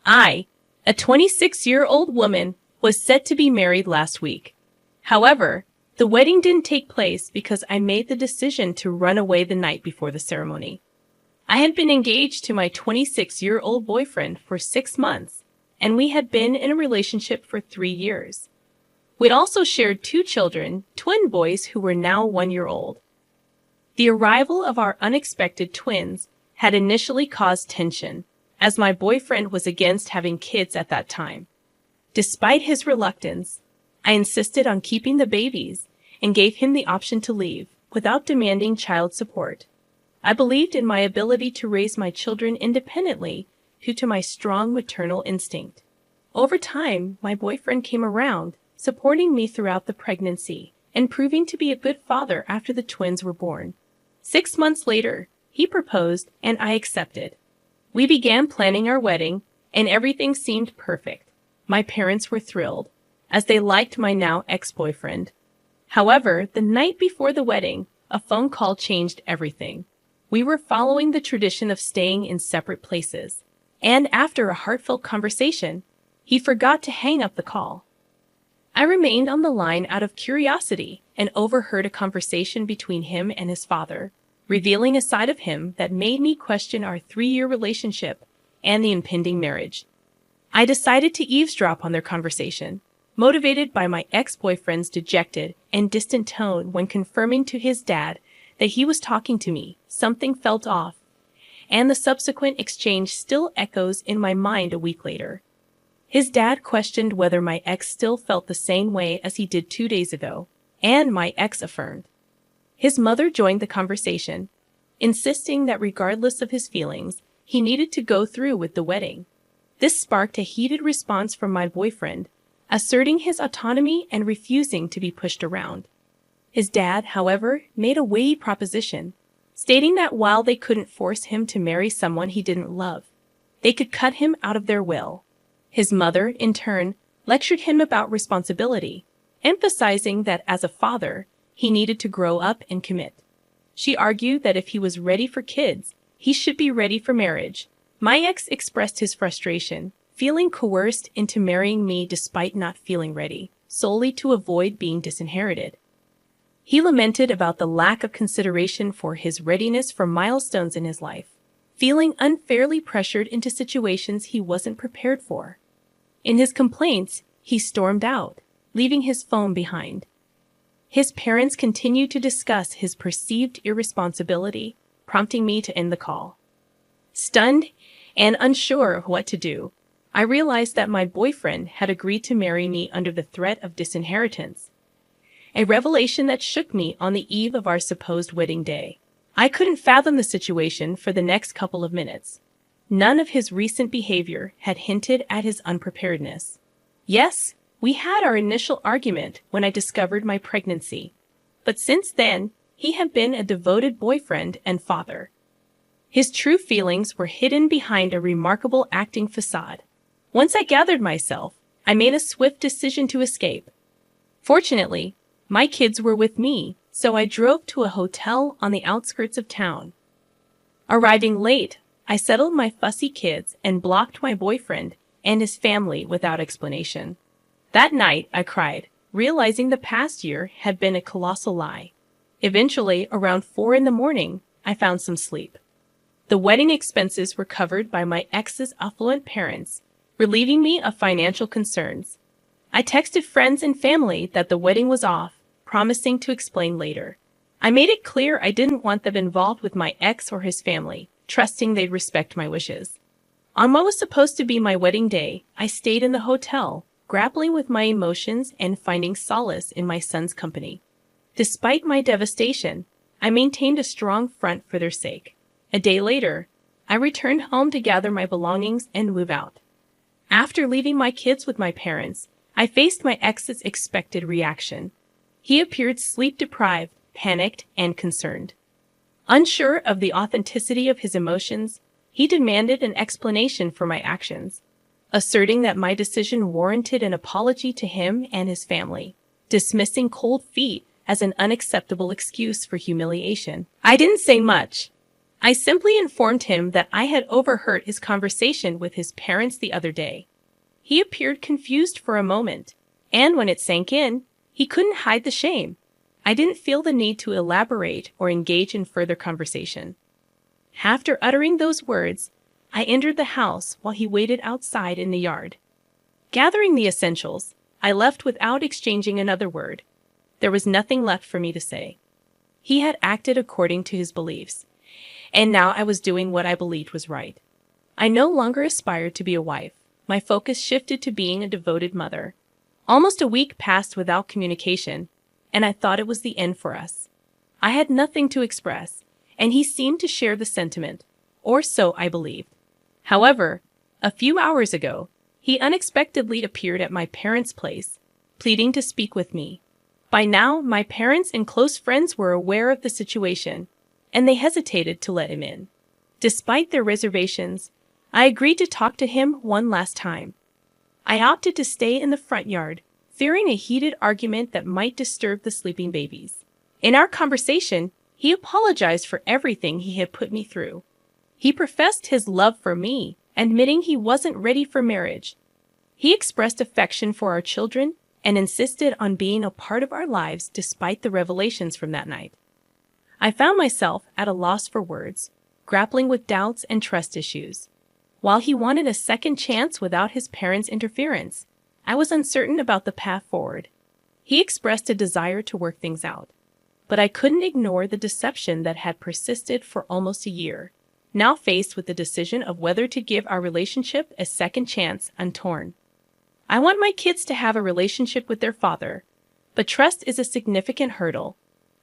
I, a 26-year-old woman, was set to be married last week. However, the wedding didn't take place because I made the decision to run away the night before the ceremony. I had been engaged to my 26-year-old boyfriend for 6 months, and we had been in a relationship for 3 years. We'd also shared 2 children, twin boys who were now 1 year old. The arrival of our unexpected twins had initially caused tension, as my boyfriend was against having kids at that time. Despite his reluctance, I insisted on keeping the babies and gave him the option to leave without demanding child support. I believed in my ability to raise my children independently due to my strong maternal instinct. Over time, my boyfriend came around, supporting me throughout the pregnancy and proving to be a good father after the twins were born. 6 months later, he proposed and I accepted. We began planning our wedding and everything seemed perfect. My parents were thrilled, as they liked my now ex-boyfriend. However, the night before the wedding, a phone call changed everything. We were following the tradition of staying in separate places, and after a heartfelt conversation, he forgot to hang up the call. I remained on the line out of curiosity and overheard a conversation between him and his father, revealing a side of him that made me question our 3-year relationship and the impending marriage. I decided to eavesdrop on their conversation, motivated by my ex-boyfriend's dejected and distant tone when confirming to his dad that he was talking to me. Something felt off, and the subsequent exchange still echoes in my mind a week later. His dad questioned whether my ex still felt the same way as he did 2 days ago, and my ex affirmed. His mother joined the conversation, insisting that regardless of his feelings, he needed to go through with the wedding. This sparked a heated response from my boyfriend, asserting his autonomy and refusing to be pushed around. His dad, however, made a weighty proposition, stating that while they couldn't force him to marry someone he didn't love, they could cut him out of their will. His mother, in turn, lectured him about responsibility, emphasizing that as a father, he needed to grow up and commit. She argued that if he was ready for kids, he should be ready for marriage. My ex expressed his frustration, feeling coerced into marrying me despite not feeling ready, solely to avoid being disinherited. He lamented about the lack of consideration for his readiness for milestones in his life, feeling unfairly pressured into situations he wasn't prepared for. In his complaints, he stormed out, leaving his phone behind. His parents continued to discuss his perceived irresponsibility, prompting me to end the call. Stunned and unsure of what to do, I realized that my boyfriend had agreed to marry me under the threat of disinheritance, a revelation that shook me on the eve of our supposed wedding day. I couldn't fathom the situation for the next couple of minutes. None of his recent behavior had hinted at his unpreparedness. Yes, we had our initial argument when I discovered my pregnancy, but since then, he had been a devoted boyfriend and father. His true feelings were hidden behind a remarkable acting facade. Once I gathered myself, I made a swift decision to escape. Fortunately, my kids were with me, so I drove to a hotel on the outskirts of town. Arriving late, I settled my fussy kids and blocked my boyfriend and his family without explanation. That night, I cried, realizing the past year had been a colossal lie. Eventually, around 4 a.m, I found some sleep. The wedding expenses were covered by my ex's affluent parents, relieving me of financial concerns. I texted friends and family that the wedding was off, promising to explain later. I made it clear I didn't want them involved with my ex or his family, trusting they'd respect my wishes. On what was supposed to be my wedding day, I stayed in the hotel, grappling with my emotions and finding solace in my son's company. Despite my devastation, I maintained a strong front for their sake. A day later, I returned home to gather my belongings and move out. After leaving my kids with my parents, I faced my ex's expected reaction. He appeared sleep-deprived, panicked, and concerned. Unsure of the authenticity of his emotions, he demanded an explanation for my actions, asserting that my decision warranted an apology to him and his family, dismissing cold feet as an unacceptable excuse for humiliation. I didn't say much. I simply informed him that I had overheard his conversation with his parents the other day. He appeared confused for a moment, and when it sank in, he couldn't hide the shame. I didn't feel the need to elaborate or engage in further conversation. After uttering those words, I entered the house while he waited outside in the yard. Gathering the essentials, I left without exchanging another word. There was nothing left for me to say. He had acted according to his beliefs, and now I was doing what I believed was right. I no longer aspired to be a wife. My focus shifted to being a devoted mother. Almost a week passed without communication, and I thought it was the end for us. I had nothing to express, and he seemed to share the sentiment, or so I believed. However, a few hours ago, he unexpectedly appeared at my parents' place, pleading to speak with me. By now, my parents and close friends were aware of the situation, and they hesitated to let him in. Despite their reservations, I agreed to talk to him one last time. I opted to stay in the front yard, fearing a heated argument that might disturb the sleeping babies. In our conversation, he apologized for everything he had put me through. He professed his love for me, admitting he wasn't ready for marriage. He expressed affection for our children and insisted on being a part of our lives despite the revelations from that night. I found myself at a loss for words, grappling with doubts and trust issues. While he wanted a second chance without his parents' interference, I was uncertain about the path forward. He expressed a desire to work things out, but I couldn't ignore the deception that had persisted for almost a year. Now faced with the decision of whether to give our relationship a second chance, I'm torn. I want my kids to have a relationship with their father, but trust is a significant hurdle.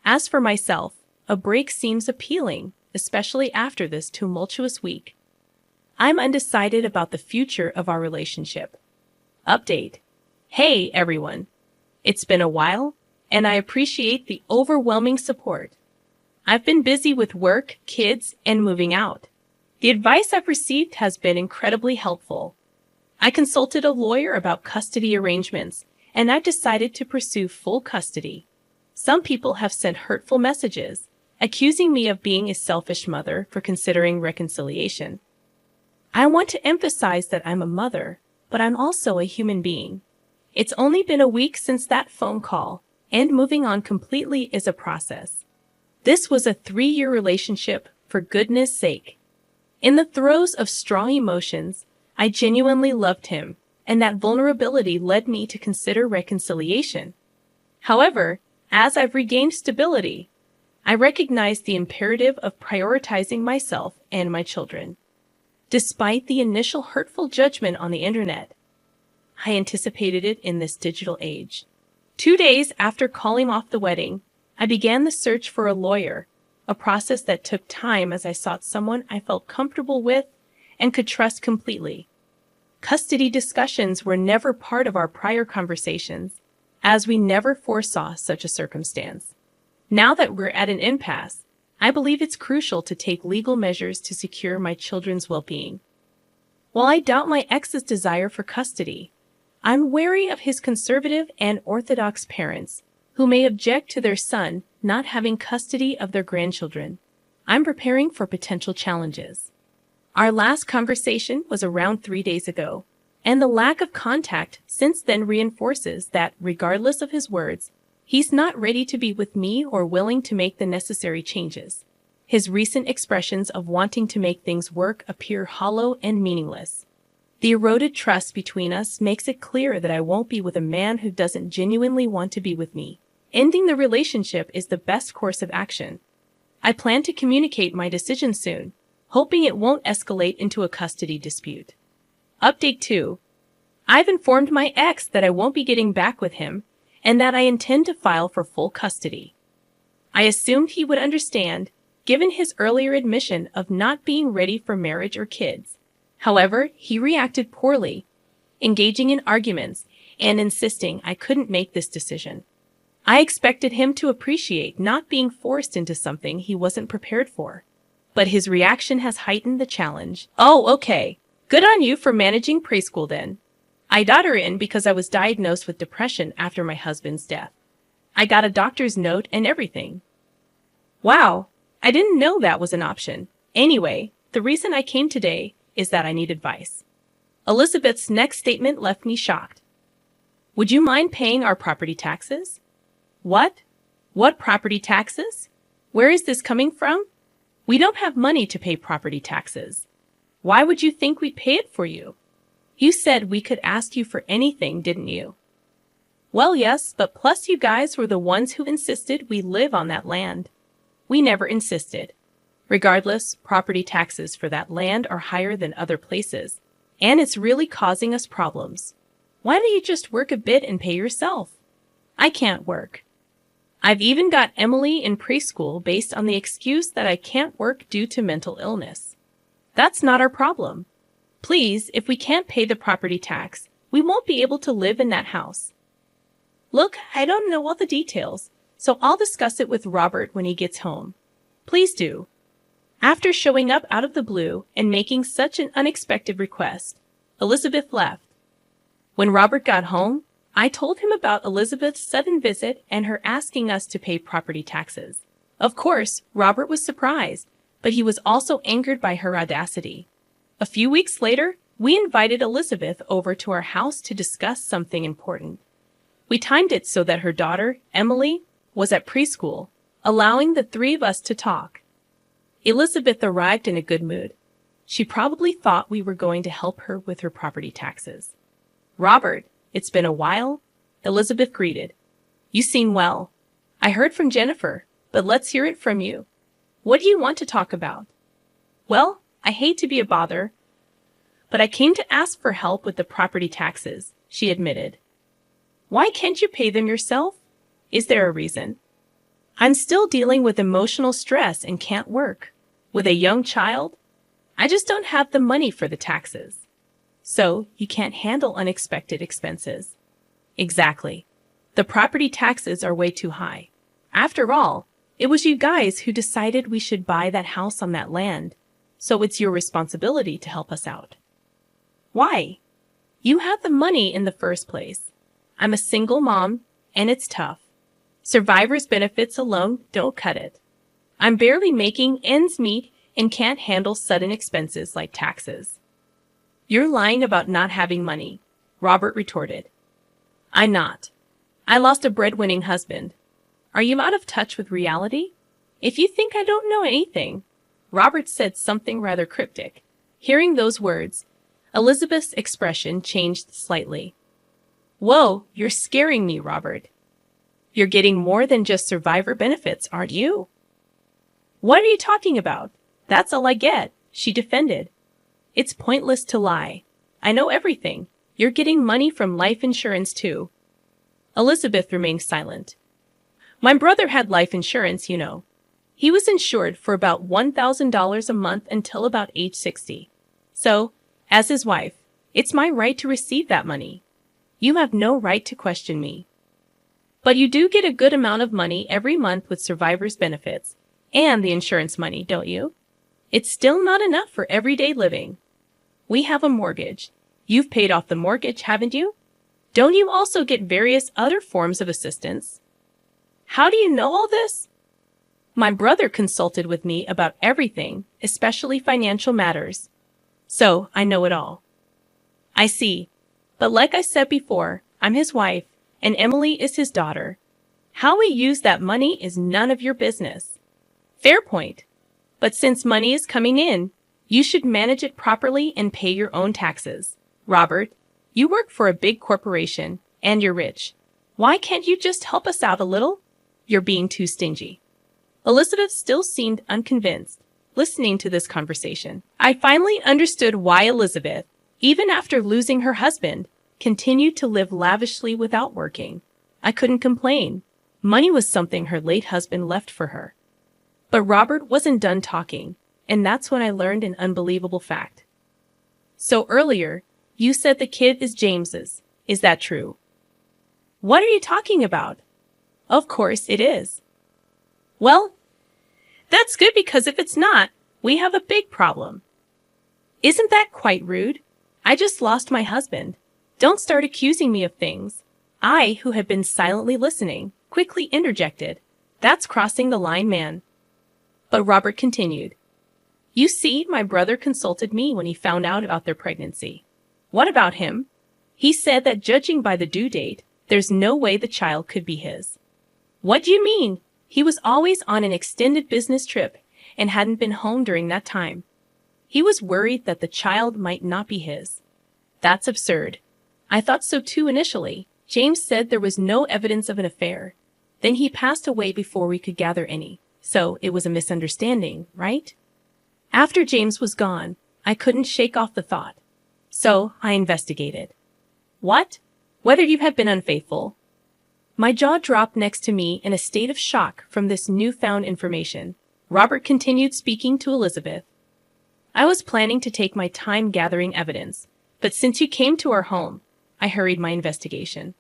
As for myself, a break seems appealing, especially after this tumultuous week. I'm undecided about the future of our relationship. Update. Hey, everyone. It's been a while, and I appreciate the overwhelming support. I've been busy with work, kids, and moving out. The advice I've received has been incredibly helpful. I consulted a lawyer about custody arrangements, and I've decided to pursue full custody. Some people have sent hurtful messages, accusing me of being a selfish mother for considering reconciliation. I want to emphasize that I'm a mother, but I'm also a human being. It's only been a week since that phone call, and moving on completely is a process. This was a 3-year relationship, for goodness sake. In the throes of strong emotions, I genuinely loved him, and that vulnerability led me to consider reconciliation. However, as I've regained stability, I recognize the imperative of prioritizing myself and my children. Despite the initial hurtful judgment on the internet, I anticipated it in this digital age. 2 days after calling off the wedding, I began the search for a lawyer, a process that took time as I sought someone I felt comfortable with and could trust completely. Custody discussions were never part of our prior conversations, as we never foresaw such a circumstance. Now that we're at an impasse, I believe it's crucial to take legal measures to secure my children's well-being. While I doubt my ex's desire for custody, I'm wary of his conservative and orthodox parents, who may object to their son not having custody of their grandchildren. I'm preparing for potential challenges. Our last conversation was around 3 days ago, and the lack of contact since then reinforces that, regardless of his words, he's not ready to be with me or willing to make the necessary changes. His recent expressions of wanting to make things work appear hollow and meaningless. The eroded trust between us makes it clear that I won't be with a man who doesn't genuinely want to be with me. Ending the relationship is the best course of action. I plan to communicate my decision soon, hoping it won't escalate into a custody dispute. Update 2. I've informed my ex that I won't be getting back with him and that I intend to file for full custody. I assumed he would understand, given his earlier admission of not being ready for marriage or kids. However, he reacted poorly, engaging in arguments and insisting I couldn't make this decision. I expected him to appreciate not being forced into something he wasn't prepared for. But his reaction has heightened the challenge. Oh, okay. Good on you for managing preschool then. I got her in because I was diagnosed with depression after my husband's death. I got a doctor's note and everything. Wow, I didn't know that was an option. Anyway, the reason I came today is that I need advice. Elizabeth's next statement left me shocked. Would you mind paying our property taxes? What? What property taxes? Where is this coming from? We don't have money to pay property taxes. Why would you think we'd pay it for you? You said we could ask you for anything, didn't you? Well, yes, but plus you guys were the ones who insisted we live on that land. We never insisted. Regardless, property taxes for that land are higher than other places, and it's really causing us problems. Why don't you just work a bit and pay yourself? I can't work. I've even got Emily in preschool based on the excuse that I can't work due to mental illness. That's not our problem. Please, if we can't pay the property tax, we won't be able to live in that house. Look, I don't know all the details, so I'll discuss it with Robert when he gets home. Please do. After showing up out of the blue and making such an unexpected request, Elizabeth left. When Robert got home, I told him about Elizabeth's sudden visit and her asking us to pay property taxes. Of course, Robert was surprised, but he was also angered by her audacity. A few weeks later, we invited Elizabeth over to our house to discuss something important. We timed it so that her daughter, Emily, was at preschool, allowing the three of us to talk. Elizabeth arrived in a good mood. She probably thought we were going to help her with her property taxes. Robert, it's been a while, Elizabeth greeted. You seem well. I heard from Jennifer, but let's hear it from you. What do you want to talk about? Well, I hate to be a bother, but I came to ask for help with the property taxes, she admitted. Why can't you pay them yourself? Is there a reason? I'm still dealing with emotional stress and can't work. With a young child, I just don't have the money for the taxes. So, you can't handle unexpected expenses. Exactly. The property taxes are way too high. After all, it was you guys who decided we should buy that house on that land, so it's your responsibility to help us out. Why? You had the money in the first place. I'm a single mom, and it's tough. Survivor's benefits alone don't cut it. I'm barely making ends meet and can't handle sudden expenses like taxes. You're lying about not having money, Robert retorted. I'm not. I lost a breadwinning husband. Are you out of touch with reality? If you think I don't know anything, Robert said something rather cryptic. Hearing those words, Elizabeth's expression changed slightly. Whoa, you're scaring me, Robert. You're getting more than just survivor benefits, aren't you? What are you talking about? That's all I get, she defended. It's pointless to lie. I know everything. You're getting money from life insurance too. Elizabeth remained silent. My brother had life insurance, you know. He was insured for about $1,000 a month until about age 60. So, as his wife, it's my right to receive that money. You have no right to question me. But you do get a good amount of money every month with survivor's benefits and the insurance money, don't you? It's still not enough for everyday living. We have a mortgage. You've paid off the mortgage, haven't you? Don't you also get various other forms of assistance? How do you know all this? My brother consulted with me about everything, especially financial matters. So, I know it all. I see. But like I said before, I'm his wife, and Emily is his daughter. How we use that money is none of your business. Fair point. But since money is coming in, you should manage it properly and pay your own taxes. Robert, you work for a big corporation, and you're rich. Why can't you just help us out a little? You're being too stingy. Elizabeth still seemed unconvinced, listening to this conversation. I finally understood why Elizabeth, even after losing her husband, continued to live lavishly without working. I couldn't complain. Money was something her late husband left for her. But Robert wasn't done talking, and that's when I learned an unbelievable fact. So earlier, you said the kid is James's. Is that true? What are you talking about? Of course it is. Well, that's good because if it's not, we have a big problem. Isn't that quite rude? I just lost my husband. Don't start accusing me of things. I, who had been silently listening, quickly interjected. That's crossing the line, man. But Robert continued. You see, my brother consulted me when he found out about their pregnancy. What about him? He said that judging by the due date, there's no way the child could be his. What do you mean? He was always on an extended business trip and hadn't been home during that time. He was worried that the child might not be his. That's absurd. I thought so too initially. James said there was no evidence of an affair. Then he passed away before we could gather any. So it was a misunderstanding, right? After James was gone, I couldn't shake off the thought. So I investigated. What? Whether you had been unfaithful. My jaw dropped next to me in a state of shock from this newfound information. Robert continued speaking to Elizabeth. I was planning to take my time gathering evidence, but since you came to our home, I hurried my investigation.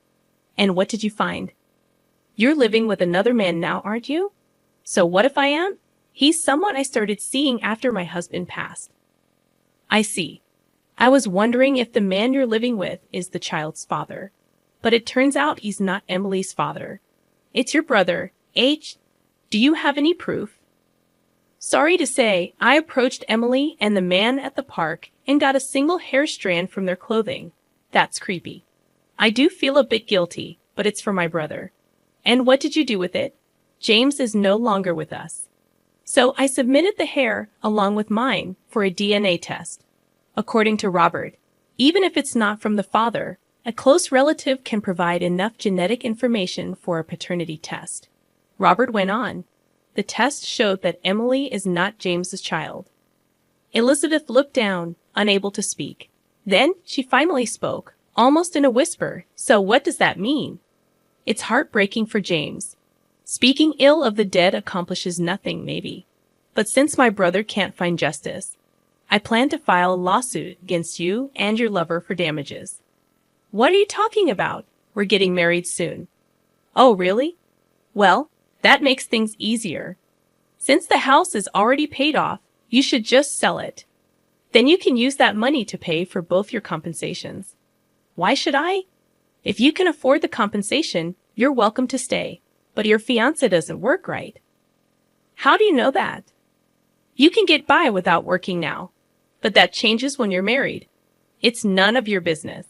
And what did you find? You're living with another man now, aren't you? So what if I am? He's someone I started seeing after my husband passed. I see. I was wondering if the man you're living with is the child's father. But it turns out he's not Emily's father. It's your brother, H. Do you have any proof? Sorry to say, I approached Emily and the man at the park and got a single hair strand from their clothing. That's creepy. I do feel a bit guilty, but it's for my brother. And what did you do with it? James is no longer with us. So I submitted the hair, along with mine, for a DNA test. According to Robert, even if it's not from the father, a close relative can provide enough genetic information for a paternity test. Robert went on. The test showed that Emily is not James's child. Elizabeth looked down, unable to speak. Then she finally spoke, almost in a whisper. So what does that mean? It's heartbreaking for James. Speaking ill of the dead accomplishes nothing, maybe. But since my brother can't find justice, I plan to file a lawsuit against you and your lover for damages. What are you talking about? We're getting married soon. Oh, really? Well, that makes things easier. Since the house is already paid off, you should just sell it. Then you can use that money to pay for both your compensations. Why should I? If you can afford the compensation, you're welcome to stay. But your fiancé doesn't work right. How do you know that? You can get by without working now, but that changes when you're married. It's none of your business.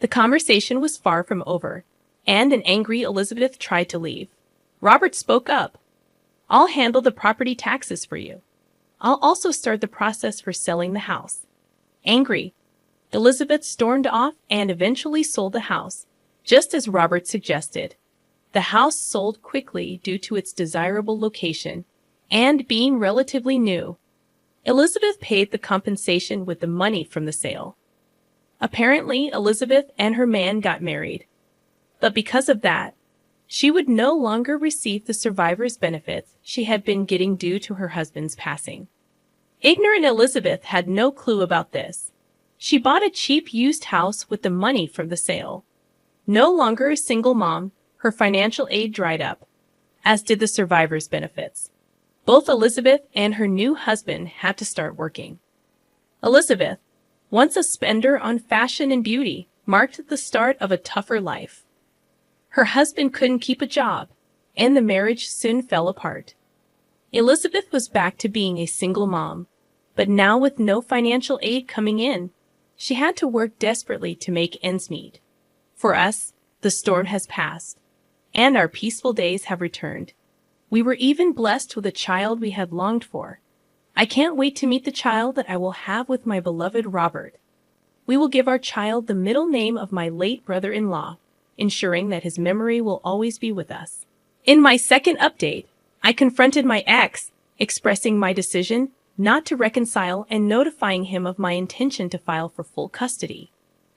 The conversation was far from over, and an angry Elizabeth tried to leave. Robert spoke up. I'll handle the property taxes for you. I'll also start the process for selling the house. Angry, Elizabeth stormed off and eventually sold the house, just as Robert suggested. The house sold quickly due to its desirable location and being relatively new. Elizabeth paid the compensation with the money from the sale. Apparently, Elizabeth and her man got married. But because of that, she would no longer receive the survivor's benefits she had been getting due to her husband's passing. Ignorant Elizabeth had no clue about this. She bought a cheap used house with the money from the sale. No longer a single mom, her financial aid dried up, as did the survivor's benefits. Both Elizabeth and her new husband had to start working. Elizabeth, once a spender on fashion and beauty, marked the start of a tougher life. Her husband couldn't keep a job, and the marriage soon fell apart. Elizabeth was back to being a single mom, but now with no financial aid coming in, she had to work desperately to make ends meet. For us, the storm has passed, and our peaceful days have returned. We were even blessed with a child we had longed for. I can't wait to meet the child that I will have with my beloved Robert. We will give our child the middle name of my late brother-in-law, ensuring that his memory will always be with us. In my second update, I confronted my ex, expressing my decision not to reconcile and notifying him of my intention to file for full custody.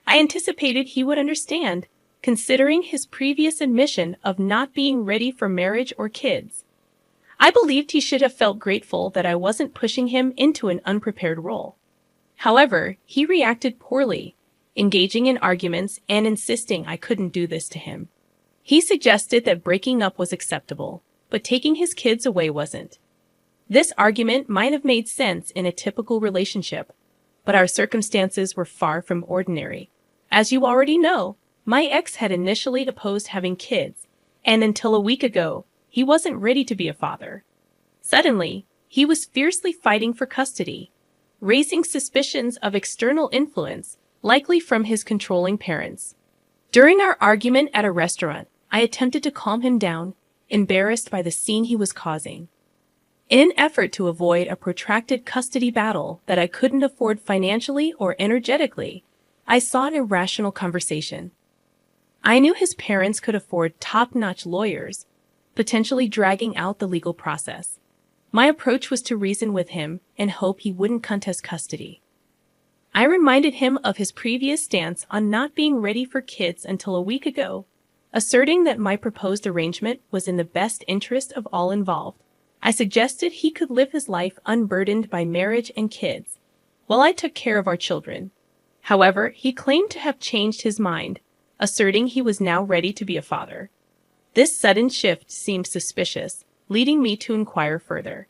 I anticipated he would understand, considering his previous admission of not being ready for marriage or kids. I believed he should have felt grateful that I wasn't pushing him into an unprepared role. However, he reacted poorly, engaging in arguments and insisting I couldn't do this to him. He suggested that breaking up was acceptable, but taking his kids away wasn't. This argument might have made sense in a typical relationship, but our circumstances were far from ordinary. As you already know, my ex had initially opposed having kids, and until a week ago, he wasn't ready to be a father. Suddenly, he was fiercely fighting for custody, raising suspicions of external influence, likely from his controlling parents. During our argument at a restaurant, I attempted to calm him down, embarrassed by the scene he was causing. In an effort to avoid a protracted custody battle that I couldn't afford financially or energetically, I sought a rational conversation. I knew his parents could afford top-notch lawyers, potentially dragging out the legal process. My approach was to reason with him and hope he wouldn't contest custody. I reminded him of his previous stance on not being ready for kids until a week ago, asserting that my proposed arrangement was in the best interest of all involved. I suggested he could live his life unburdened by marriage and kids, while I took care of our children. However, he claimed to have changed his mind, asserting he was now ready to be a father. This sudden shift seemed suspicious, leading me to inquire further.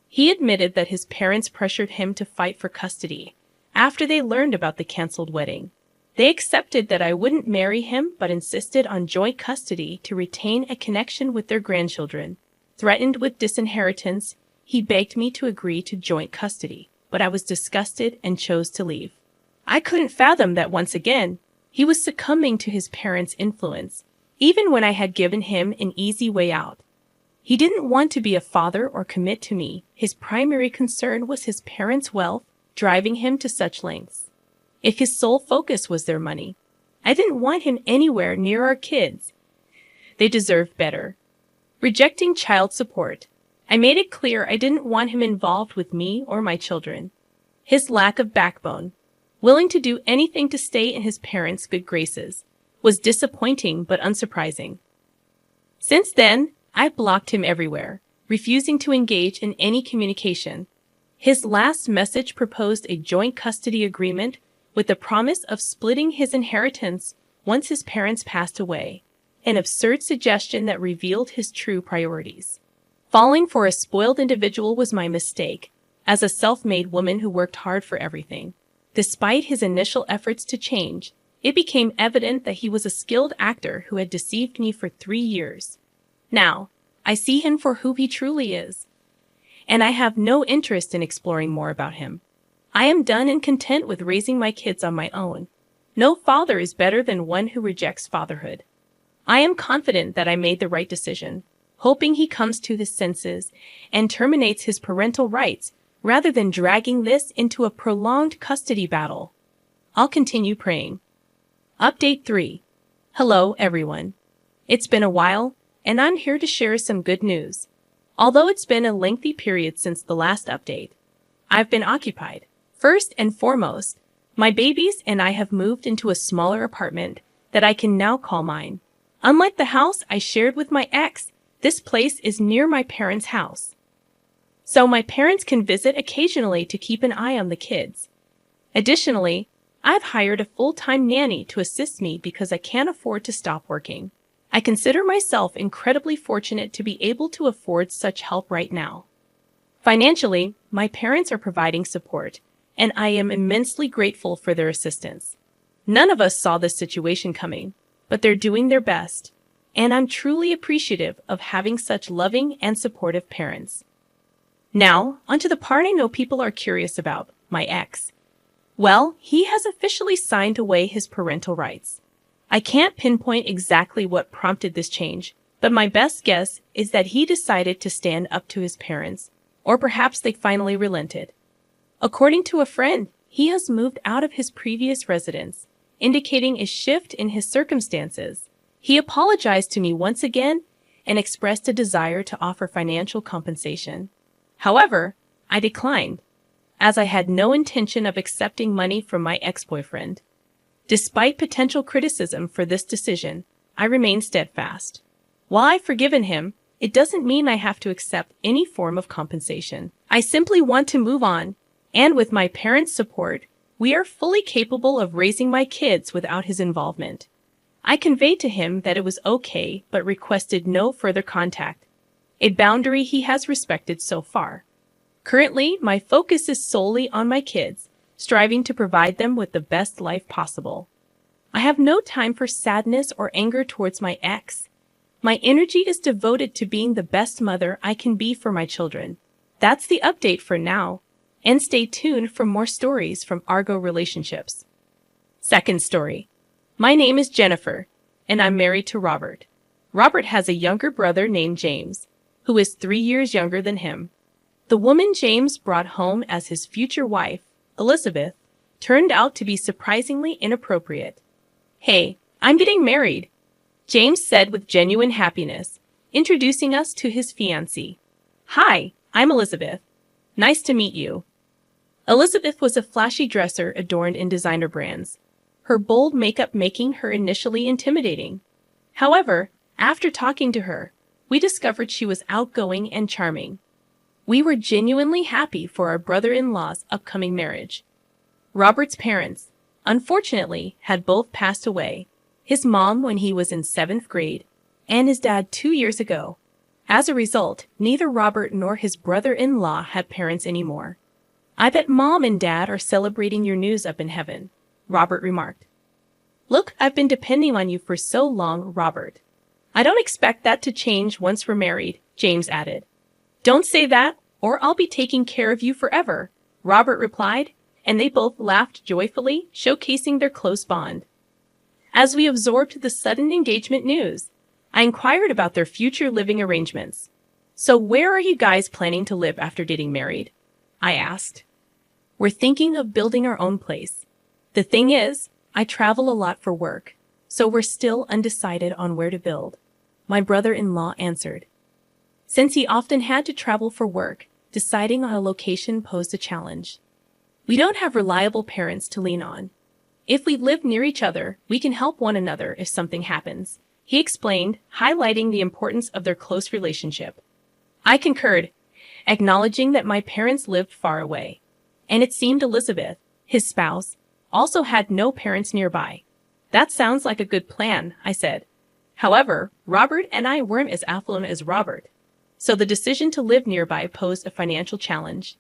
He admitted that his parents pressured him to fight for custody after they learned about the canceled wedding. They accepted that I wouldn't marry him but insisted on joint custody to retain a connection with their grandchildren. Threatened with disinheritance, he begged me to agree to joint custody, but I was disgusted and chose to leave. I couldn't fathom that once again, he was succumbing to his parents' influence, even when I had given him an easy way out. He didn't want to be a father or commit to me. His primary concern was his parents' wealth, driving him to such lengths. If his sole focus was their money, I didn't want him anywhere near our kids. They deserved better. Rejecting child support, I made it clear I didn't want him involved with me or my children. His lack of backbone, willing to do anything to stay in his parents' good graces, was disappointing but unsurprising. Since then, I blocked him everywhere, refusing to engage in any communication. His last message proposed a joint custody agreement with the promise of splitting his inheritance once his parents passed away, an absurd suggestion that revealed his true priorities. Falling for a spoiled individual was my mistake, as a self-made woman who worked hard for everything. Despite his initial efforts to change, it became evident that he was a skilled actor who had deceived me for 3 years. Now, I see him for who he truly is, and I have no interest in exploring more about him. I am done and content with raising my kids on my own. No father is better than one who rejects fatherhood. I am confident that I made the right decision, hoping he comes to his senses and terminates his parental rights rather than dragging this into a prolonged custody battle. I'll continue praying. Update 3. Hello, everyone. It's been a while, and I'm here to share some good news. Although it's been a lengthy period since the last update, I've been occupied. First and foremost, my babies and I have moved into a smaller apartment that I can now call mine. Unlike the house I shared with my ex, this place is near my parents' house, so my parents can visit occasionally to keep an eye on the kids. Additionally, I've hired a full-time nanny to assist me because I can't afford to stop working. I consider myself incredibly fortunate to be able to afford such help right now. Financially, my parents are providing support, and I am immensely grateful for their assistance. None of us saw this situation coming, but they're doing their best, and I'm truly appreciative of having such loving and supportive parents. Now, onto the part I know people are curious about, my ex. Well, he has officially signed away his parental rights. I can't pinpoint exactly what prompted this change, but my best guess is that he decided to stand up to his parents, or perhaps they finally relented. According to a friend, he has moved out of his previous residence, indicating a shift in his circumstances. He apologized to me once again and expressed a desire to offer financial compensation. However, I declined, as I had no intention of accepting money from my ex-boyfriend. Despite potential criticism for this decision, I remain steadfast. While I've forgiven him, it doesn't mean I have to accept any form of compensation. I simply want to move on, and with my parents' support, we are fully capable of raising my kids without his involvement. I conveyed to him that it was okay, but requested no further contact, a boundary he has respected so far. Currently, my focus is solely on my kids, striving to provide them with the best life possible. I have no time for sadness or anger towards my ex. My energy is devoted to being the best mother I can be for my children. That's the update for now, and stay tuned for more stories from Argo Relationships. Second story. My name is Jennifer, and I'm married to Robert. Robert has a younger brother named James, who is 3 years younger than him. The woman James brought home as his future wife, Elizabeth, turned out to be surprisingly inappropriate. "Hey, I'm getting married," James said with genuine happiness, introducing us to his fiancé. "Hi, I'm Elizabeth. Nice to meet you." Elizabeth was a flashy dresser adorned in designer brands, her bold makeup making her initially intimidating. However, after talking to her, we discovered she was outgoing and charming. We were genuinely happy for our brother-in-law's upcoming marriage. Robert's parents, unfortunately, had both passed away, his mom when he was in 7th grade, and his dad 2 years ago. As a result, neither Robert nor his brother-in-law had parents anymore. "I bet Mom and Dad are celebrating your news up in heaven," Robert remarked. "Look, I've been depending on you for so long, Robert. I don't expect that to change once we're married," James added. "Don't say that, or I'll be taking care of you forever," Robert replied, and they both laughed joyfully, showcasing their close bond. As we absorbed the sudden engagement news, I inquired about their future living arrangements. "So where are you guys planning to live after getting married?" I asked. "We're thinking of building our own place. The thing is, I travel a lot for work, so we're still undecided on where to build," my brother-in-law answered. Since he often had to travel for work, deciding on a location posed a challenge. "We don't have reliable parents to lean on. If we live near each other, we can help one another if something happens," he explained, highlighting the importance of their close relationship. I concurred, acknowledging that my parents lived far away, and it seemed Elizabeth, his spouse, also had no parents nearby. "That sounds like a good plan," I said. However, Robert and I weren't as affluent as Robert, so the decision to live nearby posed a financial challenge.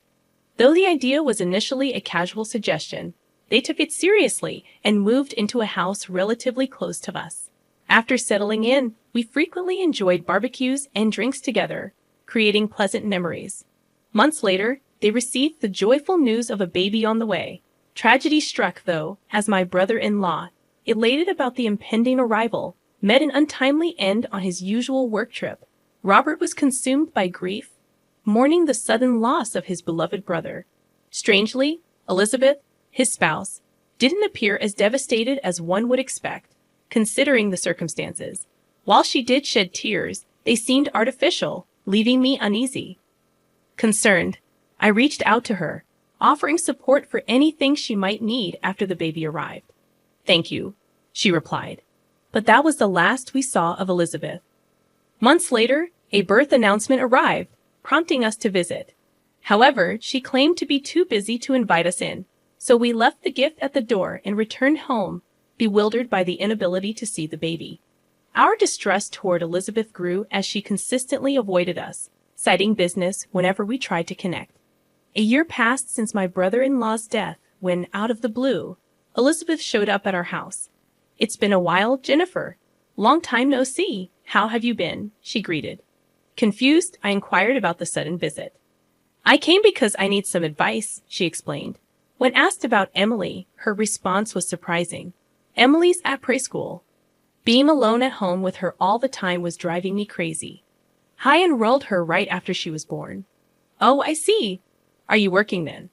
Though the idea was initially a casual suggestion, they took it seriously and moved into a house relatively close to us. After settling in, we frequently enjoyed barbecues and drinks together, creating pleasant memories. Months later, they received the joyful news of a baby on the way. Tragedy struck, though, as my brother-in-law, elated about the impending arrival, met an untimely end on his usual work trip. Robert was consumed by grief, mourning the sudden loss of his beloved brother. Strangely, Elizabeth, his spouse, didn't appear as devastated as one would expect, considering the circumstances. While she did shed tears, they seemed artificial, leaving me uneasy. Concerned, I reached out to her, offering support for anything she might need after the baby arrived. "Thank you," she replied. But that was the last we saw of Elizabeth. Months later, a birth announcement arrived, prompting us to visit. However, she claimed to be too busy to invite us in, so we left the gift at the door and returned home, bewildered by the inability to see the baby. Our distrust toward Elizabeth grew as she consistently avoided us, citing business whenever we tried to connect. A year passed since my brother-in-law's death when, out of the blue, Elizabeth showed up at our house. "It's been a while, Jennifer. Long time no see. How have you been?" she greeted. Confused, I inquired about the sudden visit. "I came because I need some advice," she explained. When asked about Emily, her response was surprising. "Emily's at preschool. Being alone at home with her all the time was driving me crazy. I enrolled her right after she was born." "Oh, I see. Are you working then?"